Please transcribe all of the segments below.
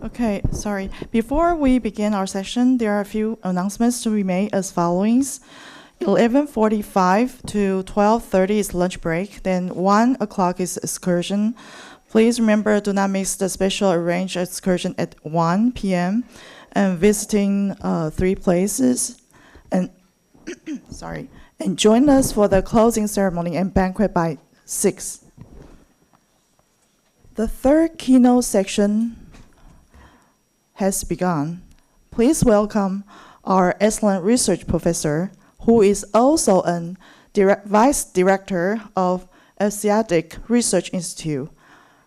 Okay, sorry. Before we begin our session, there are a few announcements to be made as follows. 11:45 to 12:30 is lunch break, then 1 o'clock is excursion. Please remember, do not miss the special arranged excursion at 1 p.m. and visiting 3 places. And sorry, and join us for the closing ceremony and banquet by 6. The third keynote section has begun. Please welcome our excellent research professor, who is also a vice director of Asiatic Research Institute,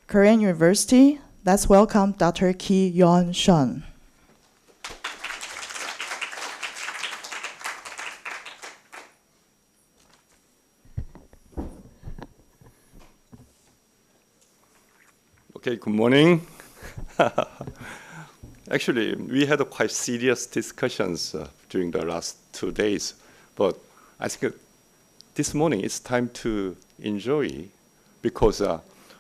Korean University. Let's welcome Dr. Keynote. Okay, good morning. Actually, we had quite serious discussions during the last 2 days, but I think this morning it's time to enjoy because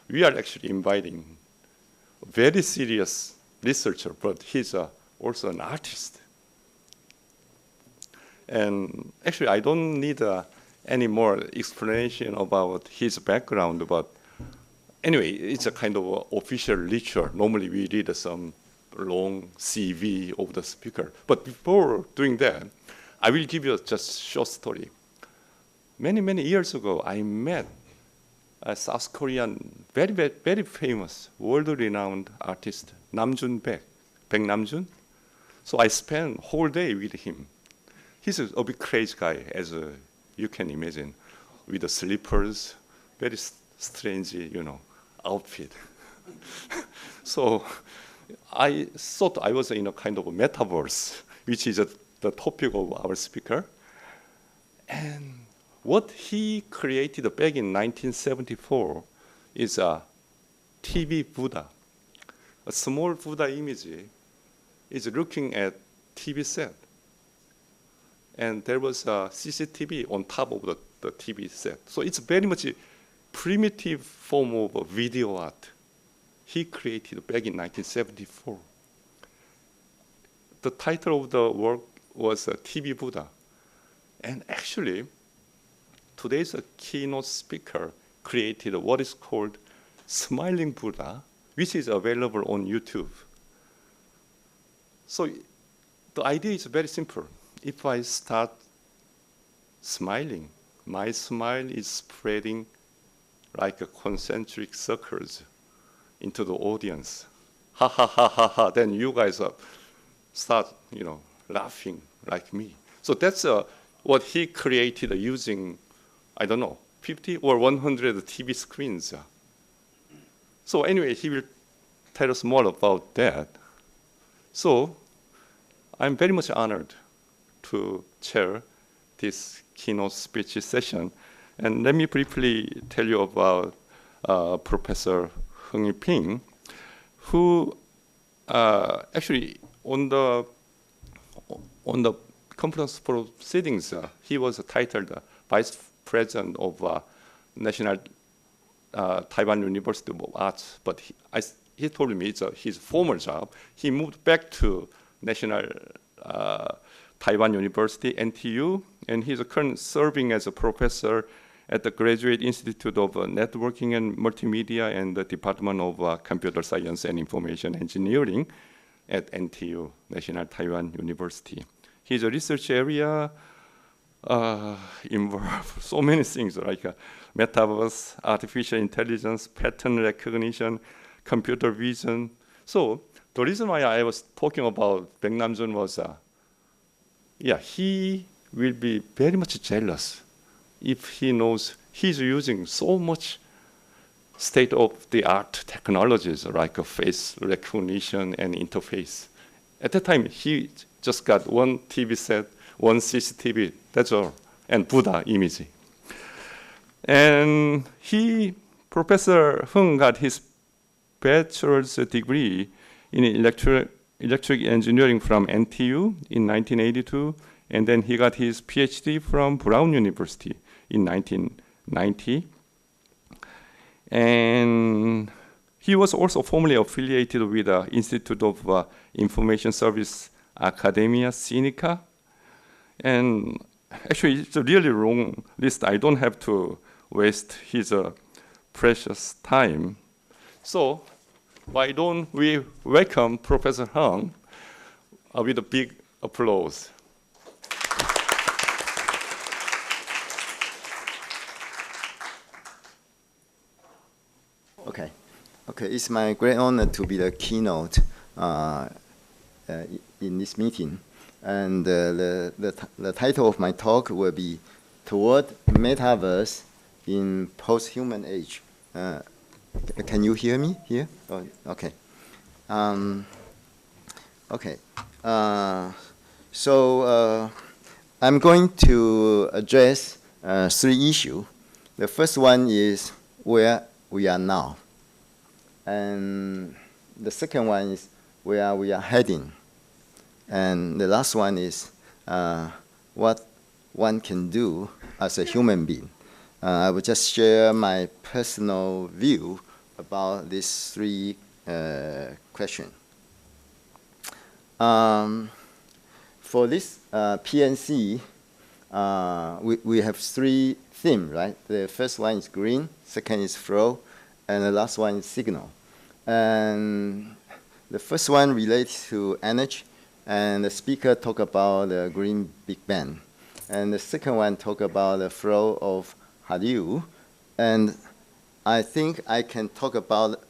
we are actually inviting a very serious researcher, but he's also an artist. And actually, I don't need any more explanation about his background, but anyway, it's a kind of official ritual. Normally, we read some long CV of the speaker. But before doing that, I will give you just a short story. Many, many years ago, I met a South Korean, very, very, very famous, world-renowned artist, Namjoon Baek Namjoon. So I spent whole day with him. He's a bit crazy guy, as you can imagine, with the slippers, very strange, outfit. So I thought I was in a kind of a metaverse, which is the topic of our speaker. And what he created back in 1974 is a TV Buddha. A small Buddha image is looking at TV set. And there was a CCTV on top of the TV set. So it's very much a primitive form of video art he created back in 1974. The title of the work was TV Buddha. And actually, today's keynote speaker created what is called Smiling Buddha, which is available on YouTube. So the idea is very simple. If I start smiling, my smile is spreading like a concentric circles into the audience. Ha ha ha ha ha. Then you guys start, laughing like me. So that's what he created using, 50 or 100 TV screens. So anyway, he will tell us more about that. So I'm very much honored to chair this keynote speech session. And let me briefly tell you about Professor Hung Ping, who actually on the conference proceedings, he was titled Vice President of National Taiwan University of Arts. But he told me it's his former job. He moved back to National Taiwan University, NTU, and he's currently serving as a professor at the Graduate Institute of Networking and Multimedia and the Department of Computer Science and Information Engineering at NTU, National Taiwan University. His research area involves so many things like Metaverse, artificial intelligence, pattern recognition, computer vision. So the reason why I was talking about Baek Namjoon was, he will be very much jealous if he knows he's using so much state-of-the-art technologies like face recognition and interface. At that time, he just got one TV set, one CCTV, that's all, and Buddha image. And Professor Hung got his bachelor's degree in electric engineering from NTU in 1982, and then he got his PhD from Brown University in 1990. And He was also formerly affiliated with the Institute of Information Service Academia, Sinica. And actually, it's a really long list. I don't have to waste his precious time. So why don't we welcome Professor Hung with a big applause. Okay. It's my great honor to be the keynote in this meeting. And the title of my talk will be Toward Metaverse in Post-Human Age. Can you hear me here? Oh, okay. So I'm going to address 3 issues. The first one is where we are now. And the second one is where we are heading. And the last one is what one can do as a human being. I will just share my personal view about these 3 questions. For this PNC, we have 3 themes, right? The first one is green, second is flow, and the last one is signal. And the first one relates to energy, and the speaker talked about the green Big Bang. And the second one talked about the flow of Hallyu. And I think I can talk about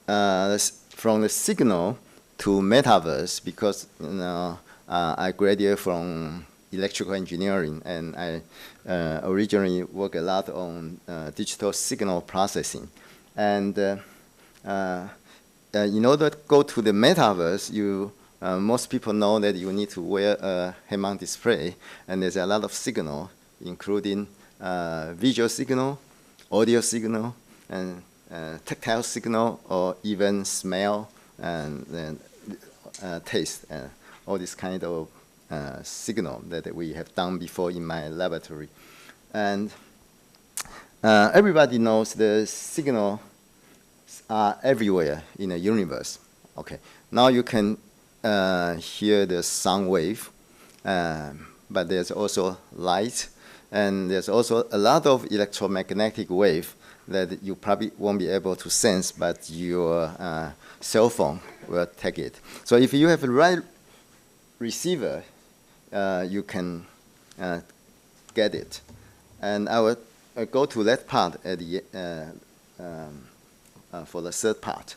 from the signal to metaverse because I graduated from electrical engineering, and I originally worked a lot on digital signal processing. And in order to go to the metaverse, most people know that you need to wear a head-mount display, and there's a lot of signal, including visual signal, audio signal, and tactile signal, or even smell and taste, all this kind of signal that we have done before in my laboratory. And everybody knows the signal are everywhere in the universe. Okay, now you can hear the sound wave, but there's also light, and there's also a lot of electromagnetic wave that you probably won't be able to sense, but your cell phone will take it. So if you have the right receiver, you can get it. And I will go to that part at the for the third part.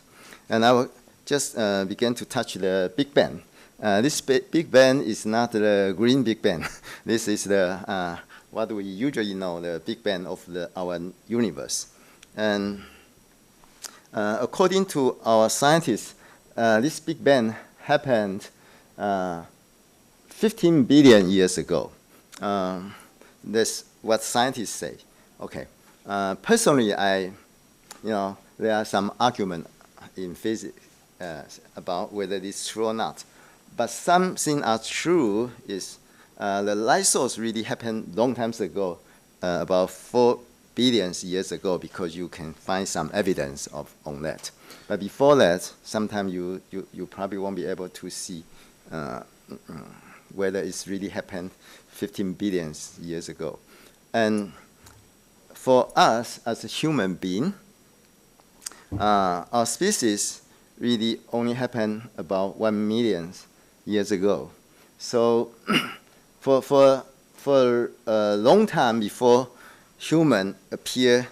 And I will just begin to touch the Big Bang. This Big Bang is not the green Big Bang. This is the what we usually know, the Big Bang of our universe. And according to our scientists, this Big Bang happened 15 billion years ago. That's what scientists say. Okay. Personally, there are some argument in physics about whether it's true or not. But something are true is the light source really happened long time ago, about 4 billion years ago, because you can find some evidence on that. But before that, sometime you probably won't be able to see whether it's really happened 15 billion years ago. And for us as a human being, our species really only happened about 1 million years ago. So for a long time before human appear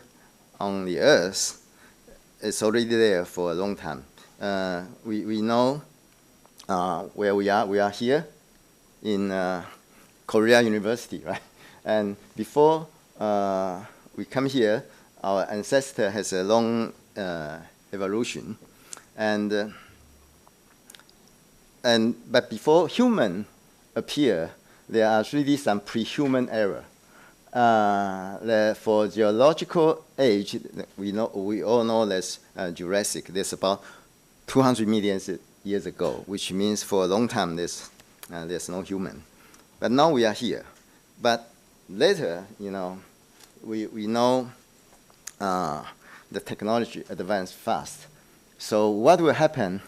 on the earth, it's already there for a long time. We know where we are. We are here in Korea University, right? And before we come here, our ancestor has a long evolution, but before human appear, there are really some pre-human era. For geological age, we all know that's Jurassic. That's about 200 million years ago, which means for a long time there's no human. But now we are here. But later, we know the technology advanced fast, So what will happen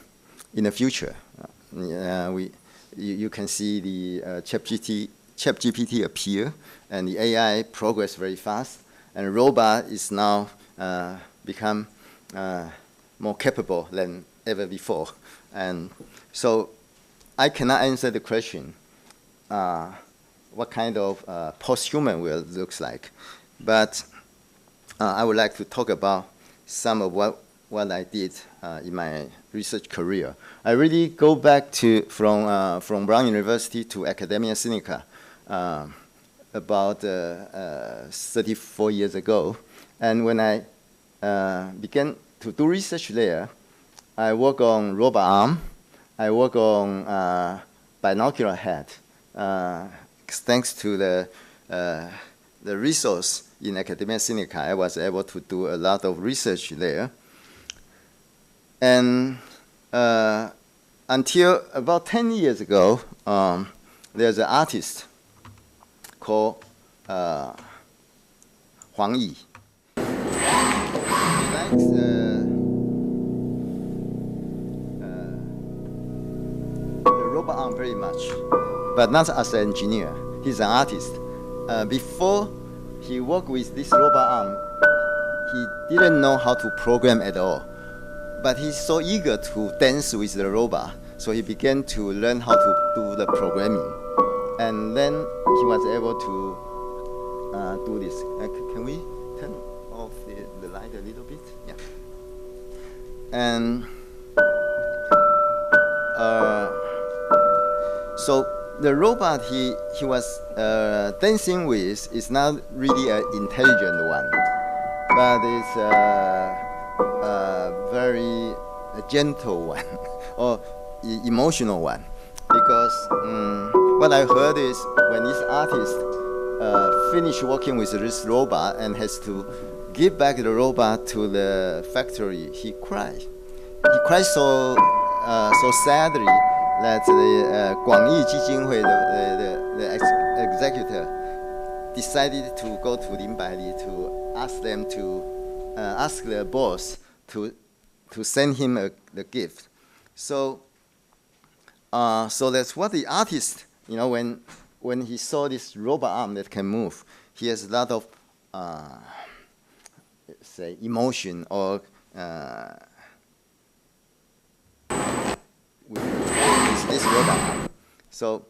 in the future? You can see the ChatGPT appear, and the AI progress very fast, and robot is now become more capable than ever before. And so I cannot answer the question, what kind of post-human world looks like. But I would like to talk about some of what I did in my research career. I really go back to from Brown University to Academia Sinica about 34 years ago. And when I began to do research there, I work on robot arm. I work on binocular head. Thanks to the resource in Academia Sinica, I was able to do a lot of research there. And until about 10 years ago, there's an artist called Huang Yi. He likes the robot arm very much, but not as an engineer. He's an artist. Before he worked with this robot arm, he didn't know how to program at all. But he's so eager to dance with the robot, so he began to learn how to do the programming. And then he was able to do this. Can we turn off the light a little bit? Yeah. And so the robot he was dancing with is not really an intelligent one, but it's a very gentle one or emotional one. Because what I heard is when this artist finished working with this robot and has to give back the robot to the factory, he cried. He cried so sadly that the Guangyi Jijinhui, the executive, decided to go to Lin Baili to ask them to ask the boss to send him the gift. So that's what the artist, when he saw this robot arm that can move, he has a lot of say emotion or with this robot arm. So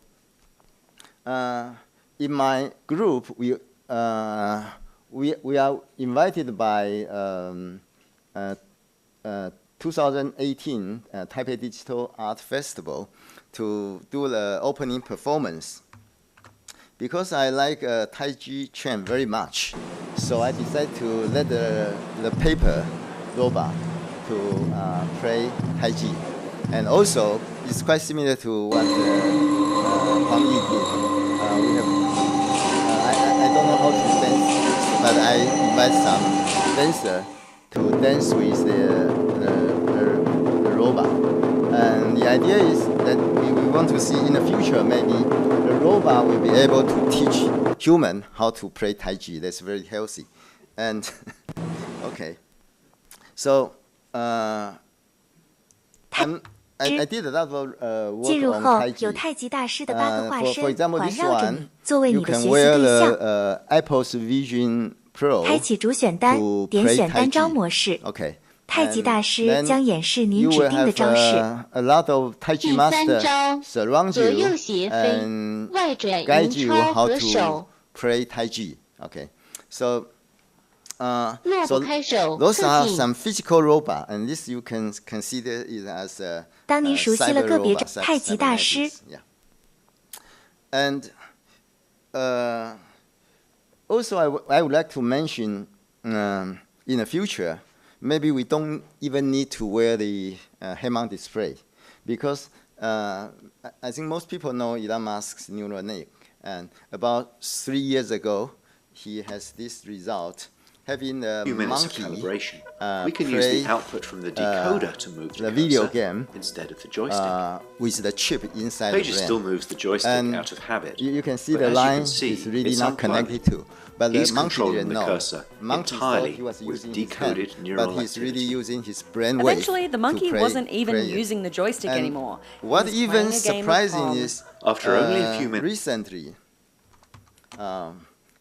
in my group, we are invited by 2018 Taipei Digital Art Festival to do the opening performance. Because I like Tai Chi Chuan very much, so I decided to let the paper robot to play Tai Chi. And also, it's quite similar to what Huang Yi did. I don't know how to dance, but I invite some dancer to dance with the robot. And the idea is that we want to see in the future maybe the robot will be able to teach human how to play Tai Chi. That's very healthy. And okay, so I did a lot of work on Tai Chi. For example, this one, you can wear the Apple's Vision Pro to play Tai Chi. Okay. 太极大师将演示您指定的招式。 A lot of Tai Chi masters surround you and guide you how to play Tai Chi. Okay, so those are some physical robots, and this you can consider it as a 当您熟悉了个别太极大师 yeah. And also I would like to mention in the future, maybe we don't even need to wear the head-mount display, because I think most people know Elon Musk's neural net, and about 3 years ago, he has this result, having a 2 minutes of monkey calibration. We can use play the output from the decoder to move the video cursor game instead of the joystick. with the chip inside Pages the still brain. moves the joystick And out of habit. You can see but the as line you can see, is really it's not unplugged. connected to. But He's the monkey controlling didn't the know. cursor Monkey entirely thought he was with using his decoded hand, neural but he's really activity. using his brain wave. Eventually, the monkey wasn't even using the joystick And anymore. He what was even playing a game of surprising Pong. is, After only a few minutes. recently,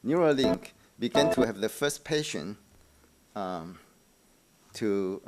Neuralink began to have the first patient to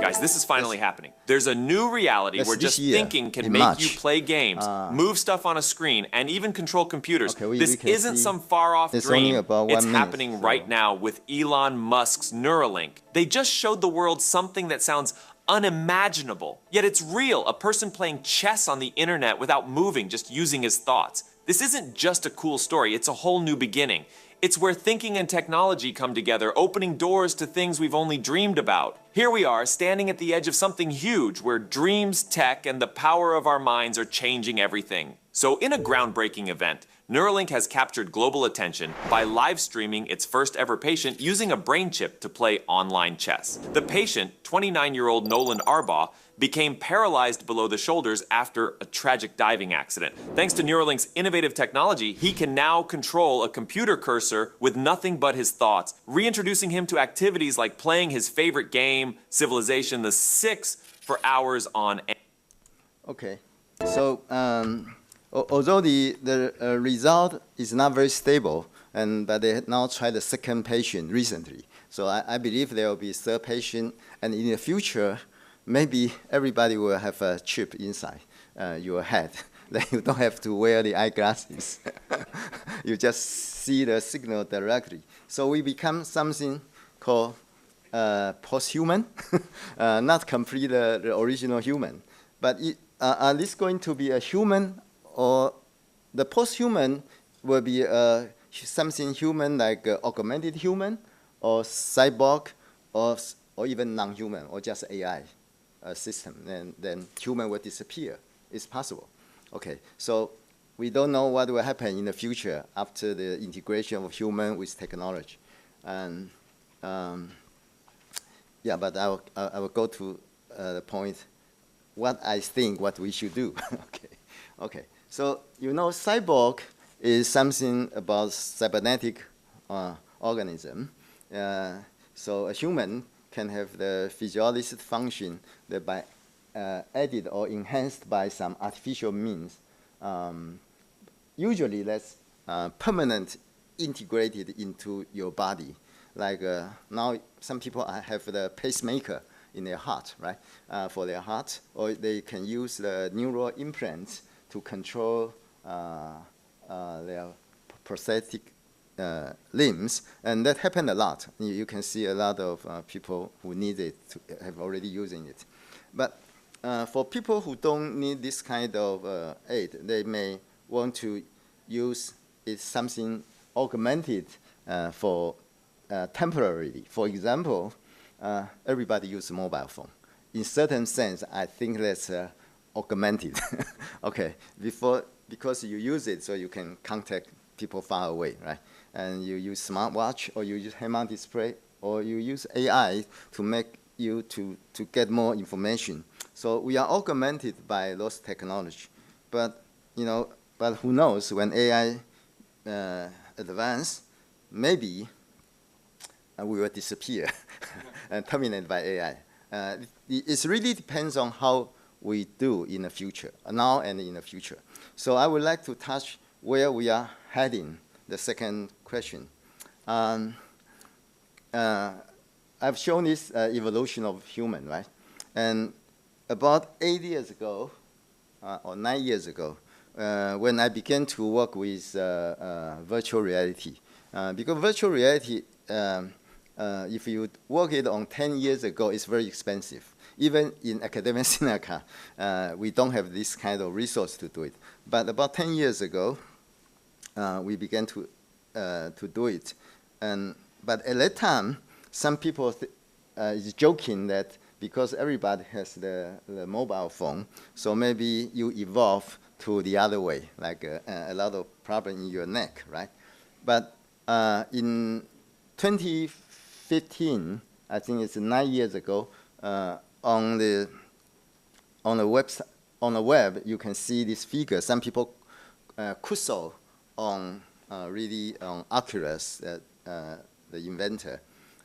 Guys, this is finally happening. There's a new reality That's where this just year, thinking can in make March. you play games, move stuff on a screen, and even control computers. Okay, we This can isn't see some far-off it's only dream. about 1 It's minute, happening so- right now with Elon Musk's Neuralink. They just showed the world something that sounds unimaginable. Yet it's real, a person playing chess on the internet without moving, just using his thoughts. This isn't just a cool story, it's a whole new beginning. It's where thinking and technology come together, opening doors to things we've only dreamed about. Here we are, standing at the edge of something huge, where dreams, tech, and the power of our minds are changing everything. So in a groundbreaking event, Neuralink has captured global attention by live streaming its first ever patient using a brain chip to play online chess. The patient, 29-year-old Nolan Arbaugh, became paralyzed below the shoulders after a tragic diving accident. Thanks to Neuralink's innovative technology, he can now control a computer cursor with nothing but his thoughts, reintroducing him to activities like playing his favorite game, Civilization VI, for hours on end. Okay, so although the result is not very stable, but they had now tried the second patient recently. So I believe there will be a third patient, and in the future, maybe everybody will have a chip inside your head. That you don't have to wear the eyeglasses. You just see the signal directly. So we become something called post-human, not complete the original human. But are this going to be a human, or the post-human will be something human like augmented human, or cyborg, or even non-human, or just AI system, and then human will disappear. It's possible. Okay, so we don't know what will happen in the future after the integration of human with technology. And yeah, but I will go to the point, what I think, what we should do. Okay. So you know, cyborg is something about cybernetic organism. So a human can have the physiological function that by added or enhanced by some artificial means. Usually that's permanent integrated into your body. Like now some people have the pacemaker in their heart, right? For their heart, or they can use the neural implants to control their prosthetic limbs, and that happened a lot. You can see a lot of people who need it to have already using it. But for people who don't need this kind of aid, they may want to use it something augmented for temporarily. For example, everybody uses mobile phone. In certain sense, I think that's augmented. Okay, because you use it so you can contact people far away, right? And you use smartwatch, or you use head-mount display, or you use AI to make you to get more information. So we are augmented by those technology. But who knows, when AI advance, maybe we will disappear and terminated by AI. It really depends on how we do in the future, now and in the future. So I would like to touch where we are heading, the second question. I've shown this evolution of human, right? And about 8 years ago, or 9 years ago, when I began to work with virtual reality. Because virtual reality, if you work it on 10 years ago, it's very expensive. Even in academic Seneca, we don't have this kind of resource to do it. But about 10 years ago, we began to do it. But at that time, some people is joking that because everybody has the mobile phone, so maybe you evolve to the other way, like a lot of problem in your neck, right? But in 2015, I think it's 9 years ago, on the website, on the web, you can see this figure. Some people Kuso on really on Oculus, the inventor,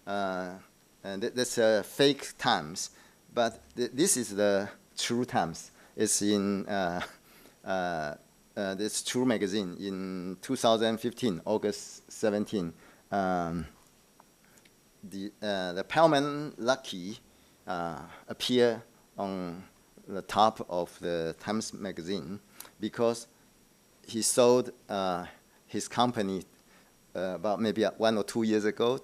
and that's fake times, but this is the true times. It's in this True magazine in 2015, August 17. The Pelman Lucky appear on the top of the Times magazine because he sold his company about maybe 1 or 2 years ago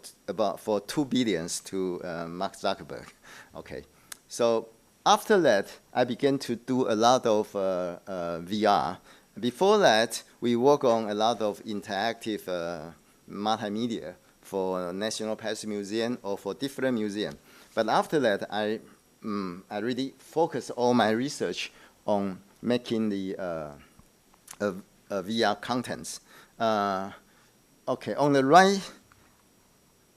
for $2 billion to Mark Zuckerberg. Okay, so after that, I began to do a lot of VR. Before that, we work on a lot of interactive multimedia for National Past Museum or for different museums. But after that, I really focus all my research on making the VR contents. Okay, on the right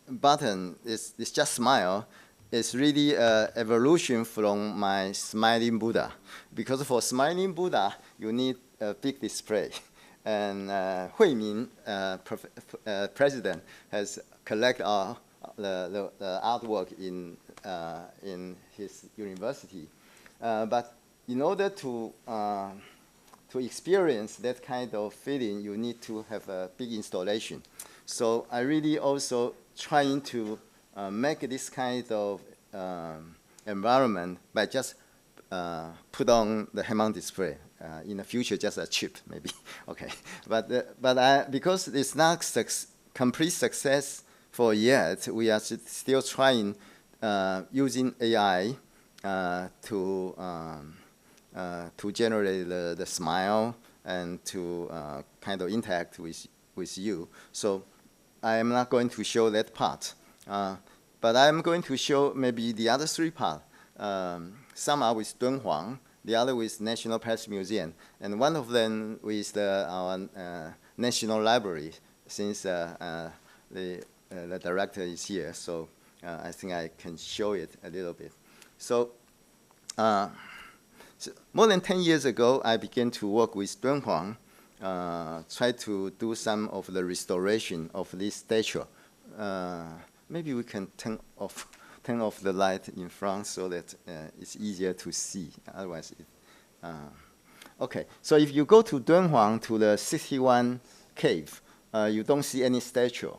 button is just smile. It's really evolution from my smiling Buddha. Because for smiling Buddha, you need a big display. And Hui Min, president, has collected the artwork in his university. But in order to experience that kind of feeling, you need to have a big installation. So I really also trying to make this kind of environment by just put on the head-mount display. In the future, just a chip, maybe. Okay, but because it's not complete success for yet, we are still trying using AI to generate the smile and to kind of interact with you. So I am not going to show that part, but I'm going to show maybe the other 3 parts. Some are with Dunhuang, the other with National Past Museum, and one of them with our National Library, since the director is here. So I think I can show it a little bit. So, more than 10 years ago, I began to work with Dunhuang, try to do some of the restoration of this statue. Maybe we can turn off the light in front so that it's easier to see. Otherwise, okay. So if you go to Dunhuang, to the 61 cave, you don't see any statue.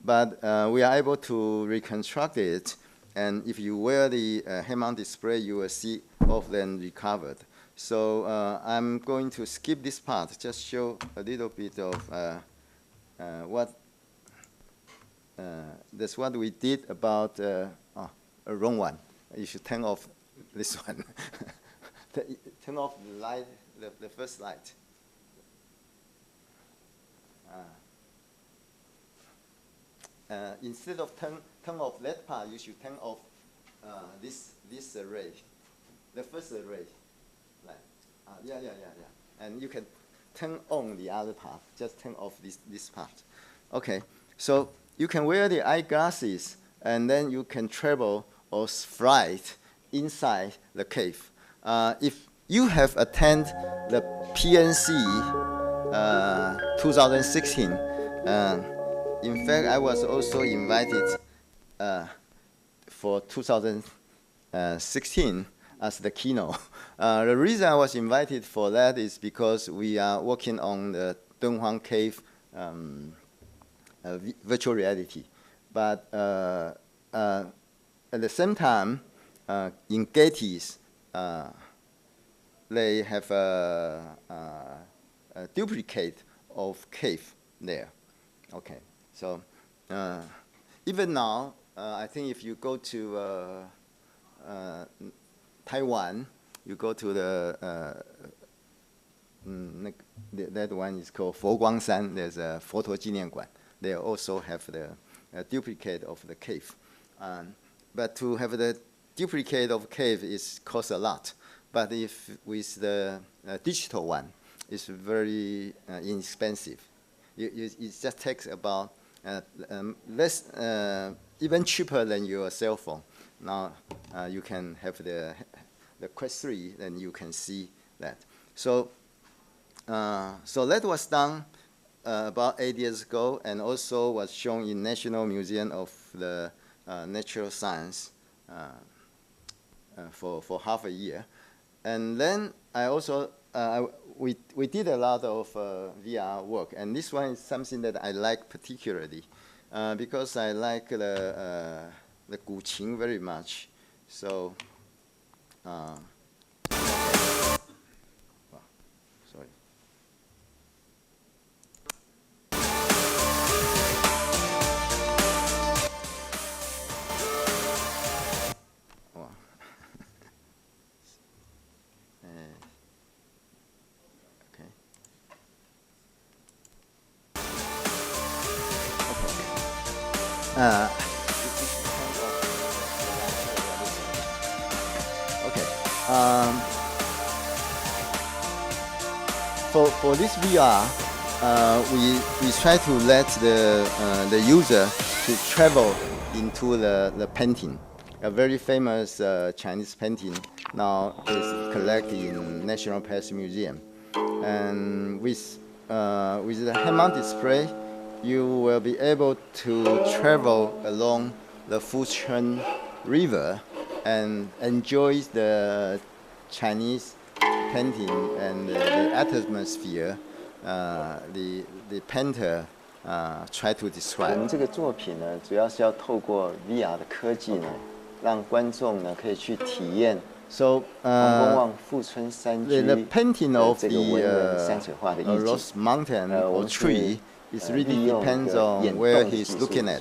But we are able to reconstruct it. And if you wear the head-mount display, you will see all of them recovered. So I'm going to skip this part, just show a little bit of that's what we did about a wrong one. You should turn off this one. Turn off the light, the first light. Instead of turn off that part, you should turn off this array, the first array. Like, yeah. And you can turn on the other part. Just turn off this part. Okay. So you can wear the eyeglasses, and then you can travel or fly inside the cave. If you have attended the PNC 2016, in fact, I was also invited for 2016 as the keynote. The reason I was invited for that is because we are working on the Dunhuang Cave virtual reality. But at the same time, in Getty's, they have a duplicate of cave there. Okay, so even now, I think if you go to Taiwan, you go to that one is called Foguangshan. There's a photo 纪念馆. They also have the duplicate of the cave. But to have the duplicate of cave costs a lot. But if with the digital one, is very inexpensive. It just takes about less, even cheaper than your cell phone. Now you can have the Quest 3, and you can see that. So that was done about 8 years ago, and also was shown in National Museum of the Natural Science for half a year. And then I also, we did a lot of VR work, and this one is something that I like particularly because I like the Guqing very much. So, sorry. Okay. For this VR, we try to let the user to travel into the painting. A very famous Chinese painting now is collected in National Paris Museum, and with the hand-mounted display, you will be able to travel along the Fuchun River and enjoy the Chinese painting and the atmosphere the painter try to describe. 我们这个作品呢，主要是要透过 VR 的科技呢，让观众呢可以去体验。So the painting of the Rose Mountain or tree it really depends on where he's looking at.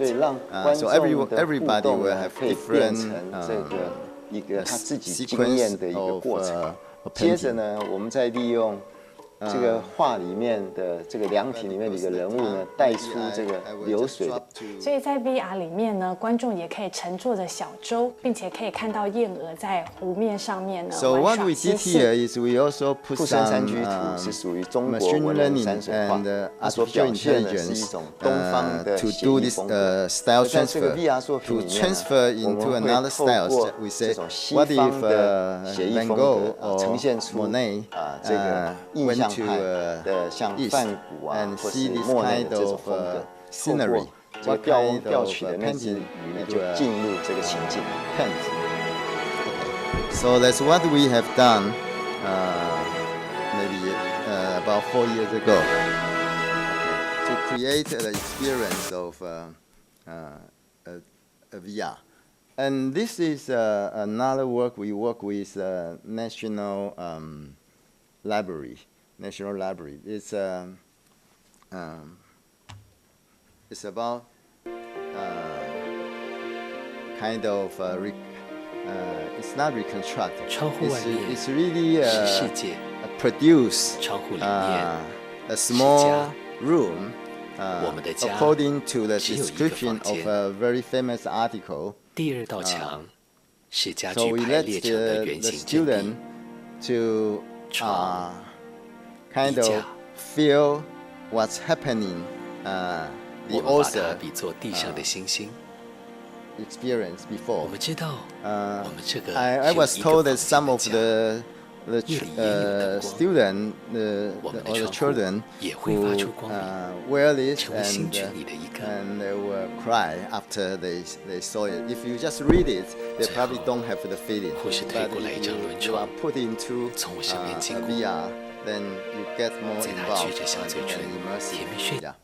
So everybody will have different sequence of 接着呢，我们再利用这个画里面的这个凉亭里面的一个人物呢，带出这个流水的。所以在 VR 里面呢，观众也可以乘坐着小舟，并且可以看到燕鹅在湖面上面呢 So what we did here is we also put some machine learning and artificial intelligence to do this style transfer, to transfer into another style. So we say, what if Van Gogh or Monet went to East and see this kind of scenery? What kind of painting it will paint? Okay. So that's what we have done maybe about 4 years ago to create the experience of a VR. And this is another work we work with National Library. National Library. It's about kind of it's not reconstructed. It's really produce a small room according to the description of a very famous article. So we let the student to kind of feel what's happening. The author experience before. I was told that some of the students or the children who wear this and they will cry after they saw it. If you just read it, they probably don't have the feeling. But if you are put into VR, then you get more involved and immersive. Yeah.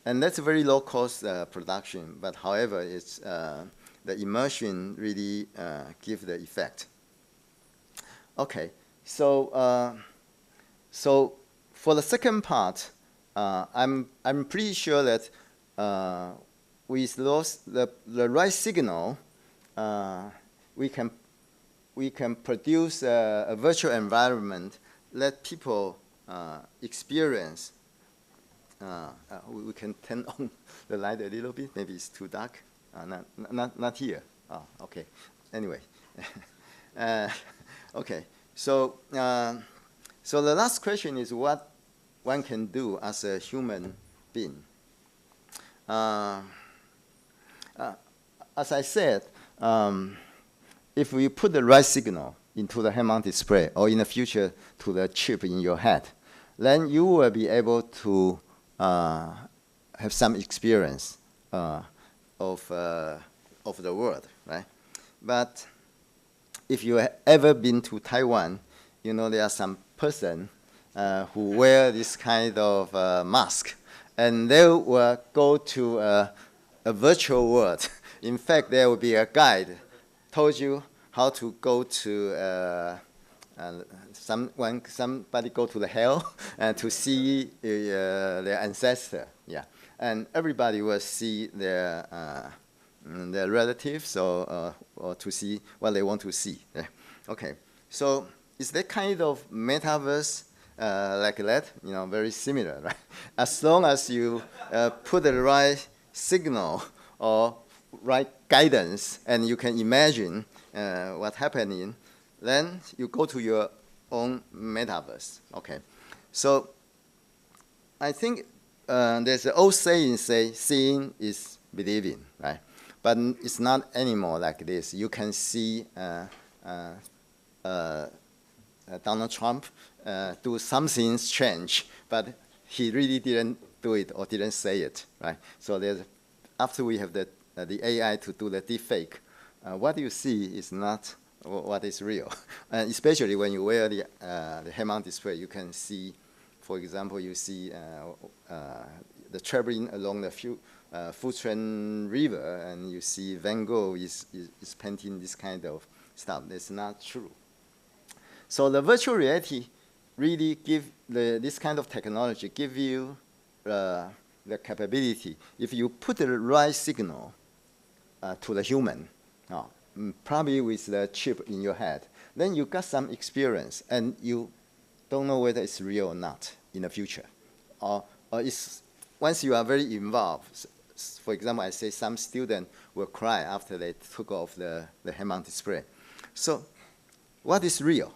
And that's a very low-cost production, but however, it's the immersion really gives the effect. Okay, so so for the second part, I'm pretty sure that with the right signal, we can produce a virtual environment, let people experience. We can turn on the light a little bit. Maybe it's too dark. Not here. Oh, okay. Anyway, okay. So So the last question is what one can do as a human being. As I said, if we put the right signal into the head-mount display, or in the future to the chip in your head, then you will be able to have some experience of the world, right? But if you have ever been to Taiwan, you know there are some person who wear this kind of mask, and they will go to a virtual world. In fact, there will be a guide told you how to go to somebody go to the hell and to see their ancestor, yeah, and everybody will see their relatives or to see what they want to see. Yeah. Okay, so is that kind of metaverse like that? You know, very similar, right? As long as you put the right signal or right guidance, and you can imagine what's happening, then you go to your own metaverse. Okay, so I think there's an old saying say seeing is believing, right? But it's not anymore like this. You can see Donald Trump do something strange, but he really didn't do it or didn't say it, right? So after we have the AI to do the deepfake, what you see is not what is real. And especially when you wear the head-mount display, you can see, for example, you see the traveling along the Fuchuan River, and you see Van Gogh is painting this kind of stuff. That's not true. So the virtual reality really this kind of technology give you the capability. If you put the right signal to the human, probably with the chip in your head, then you got some experience, and you don't know whether it's real or not in the future. Or once you are very involved, for example, I say some student will cry after they took off the head-mount display. So what is real?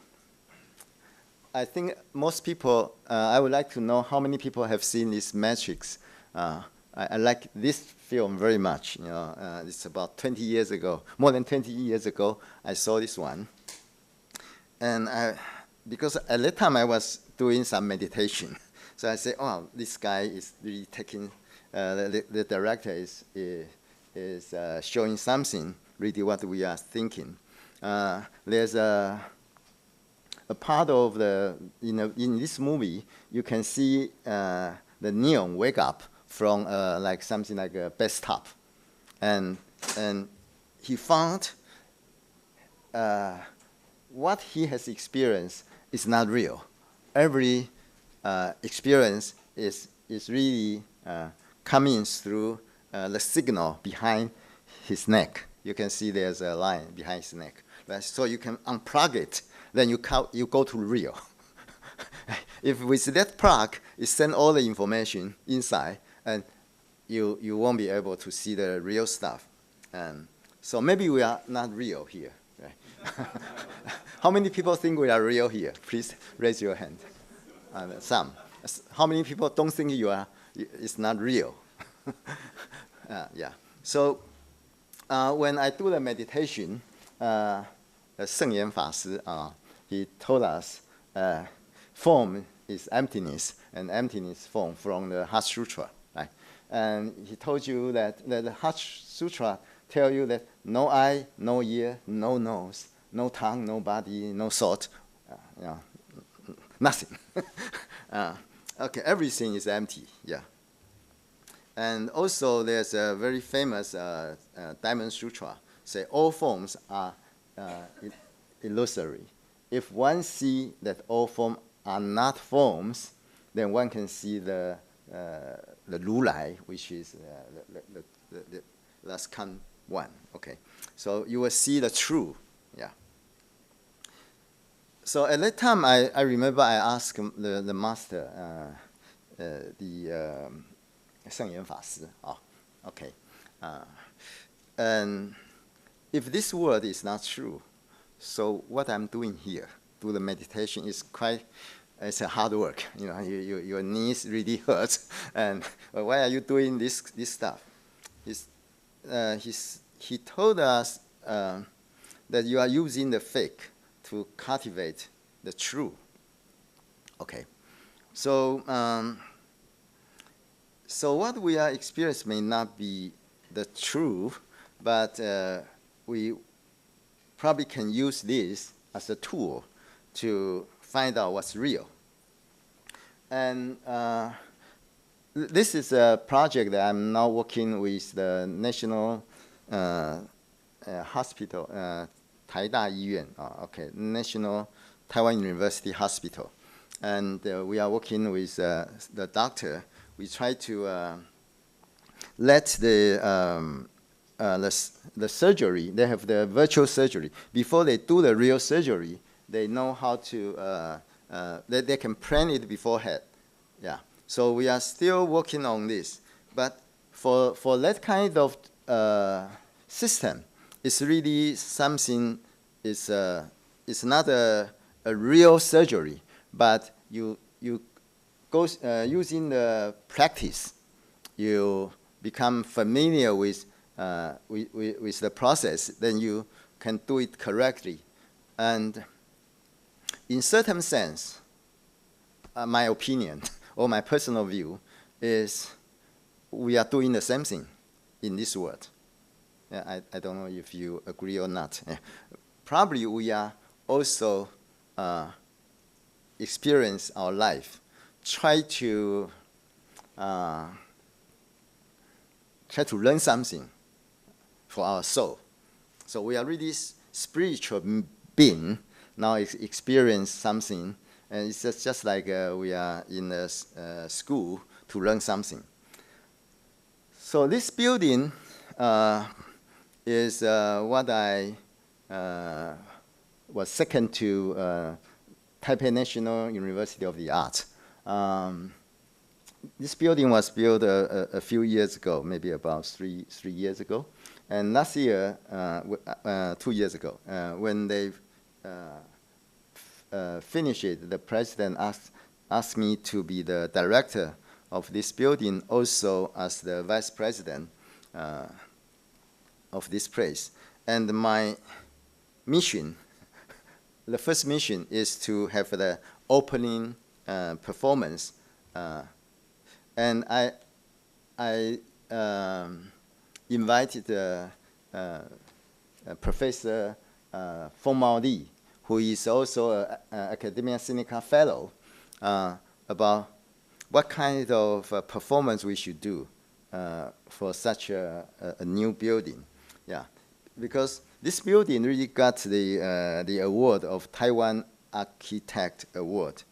I think most people, I would like to know how many people have seen this Matrix. I like this film very much. You know, it's about 20 years ago, more than 20 years ago, I saw this one. And because at that time I was doing some meditation. So I said, oh, this guy is really taking, the director is showing something, really what we are thinking. There's a part of in this movie, you can see the Neon wake up from like something like a bathtub. And he found what he has experienced is not real. Every experience is really coming through the signal behind his neck. You can see there's a line behind his neck. Right? So you can unplug it, then you go to real. If with that plug, it sends all the information inside, and you won't be able to see the real stuff. And so maybe we are not real here. Right? How many people think we are real here? Please raise your hand. Some. How many people don't think it's not real? Yeah. So when I do the meditation, Seng Yan Fa Shi, he told us form is emptiness, and emptiness form from the Heart Sutra, right? And he told you that the Heart Sutra tell you that no eye, no ear, no nose, no tongue, no body, no thought, nothing. Okay, everything is empty, yeah. And also there's a very famous Diamond Sutra, say all forms are illusory. If one see that all forms are not forms, then one can see the Ru Lai, which is the last kan one. Okay, so you will see the true, yeah. So at that time, I remember I asked the master, Seng Yan Fa Shi, okay, and if this word is not true, so what I'm doing here, do the meditation, is quite it's a hard work. You know, your knees really hurt. And why are you doing this stuff? He told us that you are using the fake to cultivate the true. Okay, so so what we are experiencing may not be the true, but we probably can use this as a tool to find out what's real. And this is a project that I'm now working with the National Hospital, 台大医院, okay, National Taiwan University Hospital. And we are working with the doctor. We try to let the surgery, they have the virtual surgery. Before they do the real surgery, they know how to, they can plan it beforehand. Yeah. So we are still working on this. But for that kind of system, it's really something, it's not a real surgery, but you go using the practice, you become familiar with the process, then you can do it correctly. And in certain sense, my opinion or my personal view is we are doing the same thing in this world. Yeah, I don't know if you agree or not. Yeah. Probably we are also experience our life, try to learn something for our soul. So we are really spiritual being now experience something, and it's just like we are in a school to learn something. So this building is what I was second to Taipei National University of the Arts. This building was built a few years ago, maybe about three years ago. And last year, 2 years ago, when they finished it, the president asked me to be the director of this building, also as the vice president of this place. And my mission, the first mission, is to have the opening performance. And I invited Professor Feng Mao Li, who is also an Academia Sinica Fellow, about what kind of performance we should do for such a new building. Yeah, because this building really got the award of Taiwan Architect Award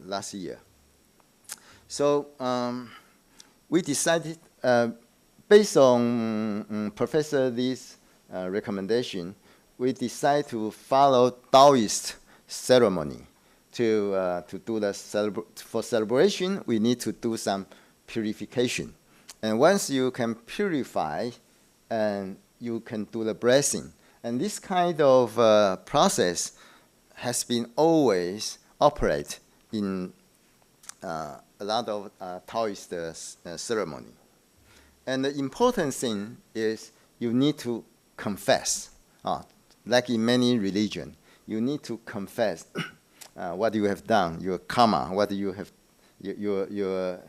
last year. So we decided, based on Professor Li's recommendation, we decided to follow Taoist ceremony. To do the for celebration, we need to do some purification. And once you can purify, and you can do the blessing. And this kind of process has been always operate in a lot of Taoist ceremony. And the important thing is you need to confess. Like in many religions, you need to confess what you have done, your karma, what you have, your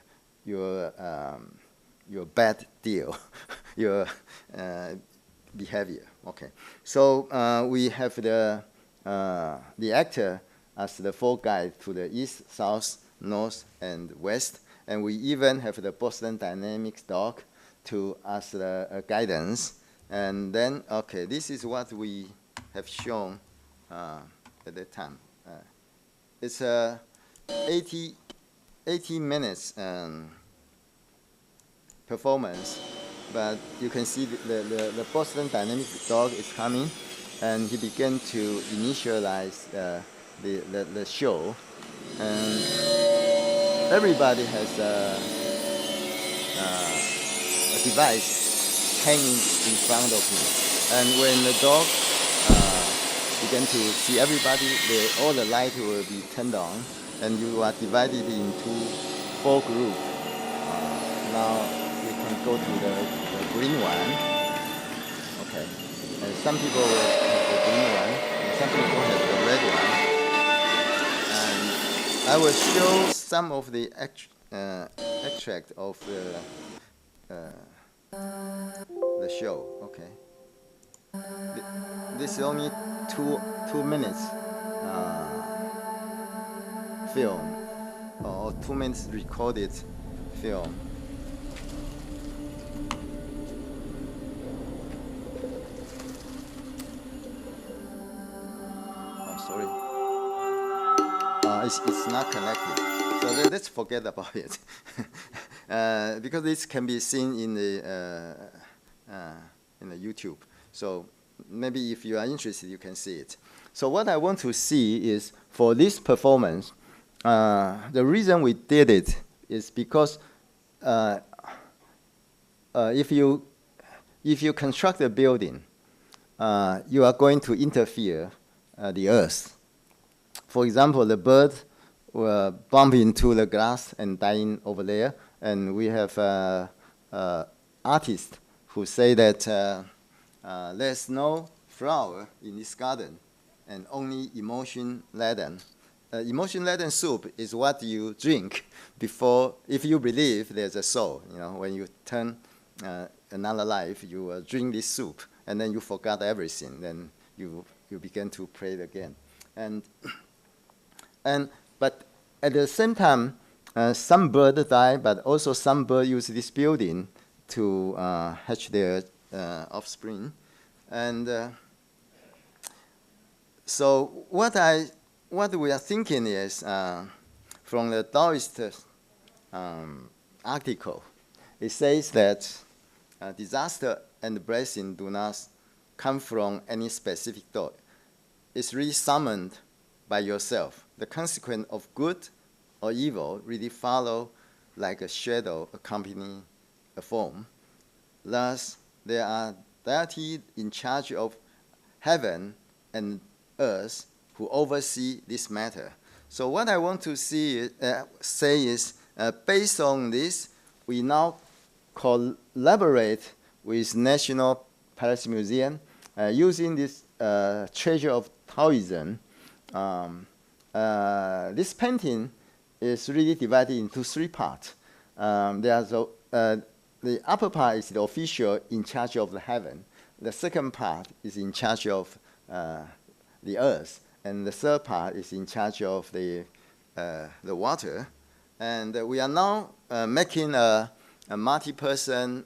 bad deal, your behavior. Okay, so we have the actor as the four guide to the east, south, north, and west, and we even have the Boston Dynamics dog to as the guidance. And then, okay, this is what we have shown at that time. It's a 80 minutes performance, but you can see the Boston Dynamics dog is coming, and he began to initialize the show. And everybody has a device hanging in front of him. And when the dog began to see everybody, all the light will be turned on, and you are divided into 4 groups. Now we can go to the green one. Okay, and some people have the green one, and some people have the red one. And I will show some of the extract of the show. Okay, this is only two minutes film, or 2 minutes recorded film. I'm sorry. It's not connected. So let's forget about it. Because this can be seen in the YouTube. So maybe if you are interested, you can see it. So what I want to see is, for this performance, the reason we did it is because if you construct a building, you are going to interfere the earth. For example, the bird will bump into the glass and dying over there, and we have artists who say that there's no flower in this garden, and only emotion-laden. Emotion-laden soup is what you drink before, if you believe there's a soul. You know, when you turn another life, you drink this soup, and then you forgot everything. Then you begin to pray again, but at the same time, some birds die, but also some birds use this building to hatch their offspring, and so what we are thinking is, from the Taoist article, it says that disaster and blessing do not come from any specific thought. It's really summoned by yourself. The consequence of good or evil really follow like a shadow accompanying a form. Thus, there are deities in charge of heaven and earth who oversee this matter. So what I want to say is, based on this, we now collaborate with National Palace Museum using this treasure of Taoism. This painting is really divided into 3 parts. The upper part is the official in charge of the heaven. The second part is in charge of the earth, and the third part is in charge of the water. And we are now making a multi-person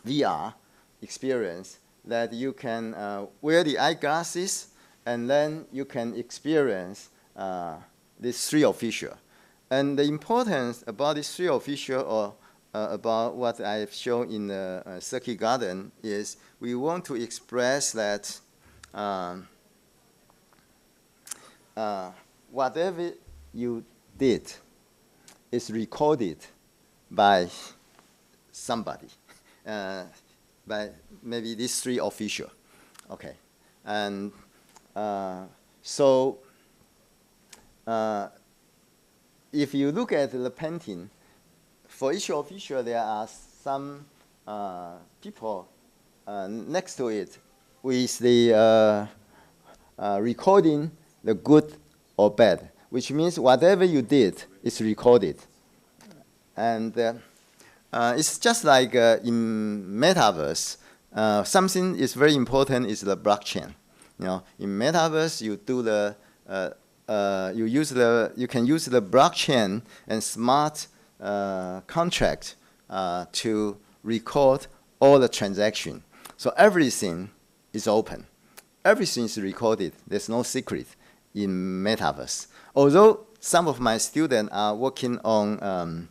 VR experience that you can wear the eyeglasses, and then you can experience these 3 officials. And the importance about these 3 officials, or about what I have shown in the circuit garden, is we want to express that whatever you did is recorded by somebody, by maybe these 3 officials. Okay, and so if you look at the painting, for each official there are some people next to it with the recording the good or bad, which means whatever you did is recorded. And it's just like in Metaverse, something is very important is the blockchain. You know, in Metaverse, you do you can use the blockchain and smart contract to record all the transaction. So everything is open. Everything is recorded. There's no secret in Metaverse. Although some of my students are working on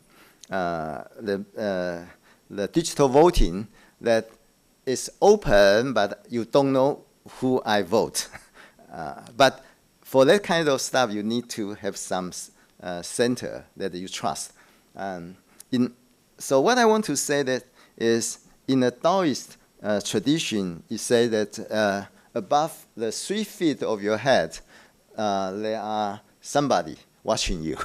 the digital voting, that is open, but you don't know who I vote. But for that kind of stuff, you need to have some center that you trust. So what I want to say that is, in the Taoist tradition, you say above the 3 feet of your head, there are somebody watching you.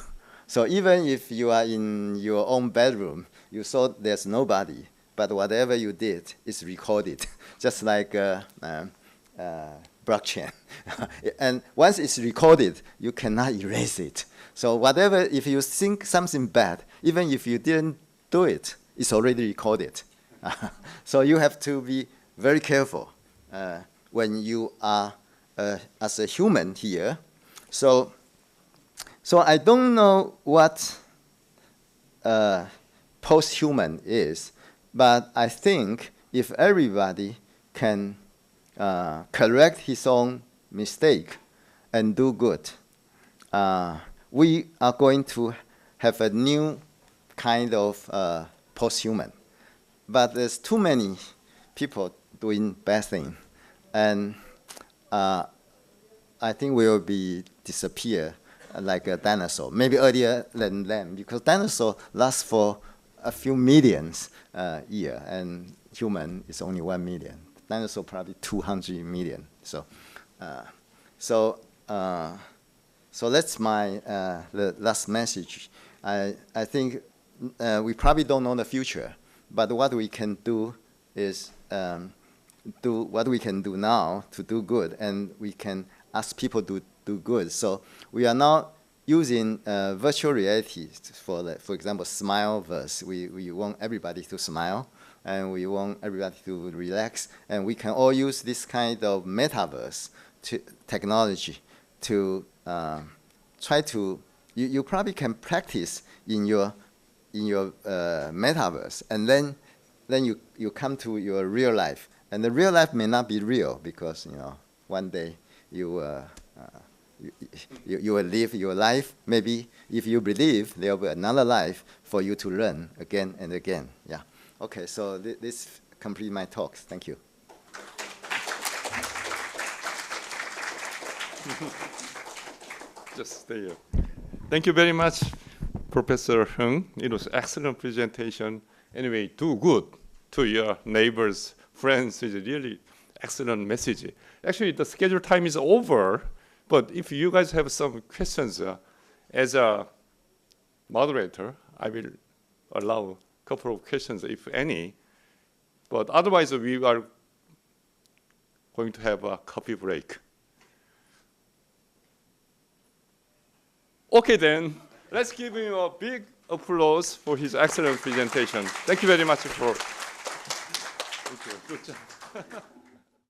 So even if you are in your own bedroom, you saw there's nobody, but whatever you did is recorded, just like blockchain. And once it's recorded, you cannot erase it. So whatever, if you think something bad, even if you didn't do it, it's already recorded. So you have to be very careful when you are as a human here. So I don't know what post-human is, but I think if everybody can correct his own mistake and do good, we are going to have a new kind of post-human. But there's too many people doing bad things, and I think we will be disappear like a dinosaur, maybe earlier than them, because dinosaur lasts for a few millions years, and human is only 1 million. Dinosaur probably 200 million. So that's my the last message. I think we probably don't know the future, but what we can do is do what we can do now to do good, and we can ask people to do good. So we are now using virtual reality for example, Smileverse. We want everybody to smile, and we want everybody to relax, and we can all use this kind of Metaverse technology to try to. You probably can practice in your Metaverse, and then you come to your real life, and the real life may not be real because one day you will live your life. Maybe if you believe, there will be another life for you to learn again and again. Yeah. Okay. So this completes my talk. Thank you. Just stay here. Thank you very much, Professor Hung. It was excellent presentation. Anyway, do good to your neighbors, friends. Is a really excellent message. Actually, the scheduled time is over, but if you guys have some questions, as a moderator, I will allow a couple of questions, if any. But otherwise, we are going to have a coffee break. Okay, then, let's give him a big applause for his excellent presentation. Thank you very much for. Thank you. Good job.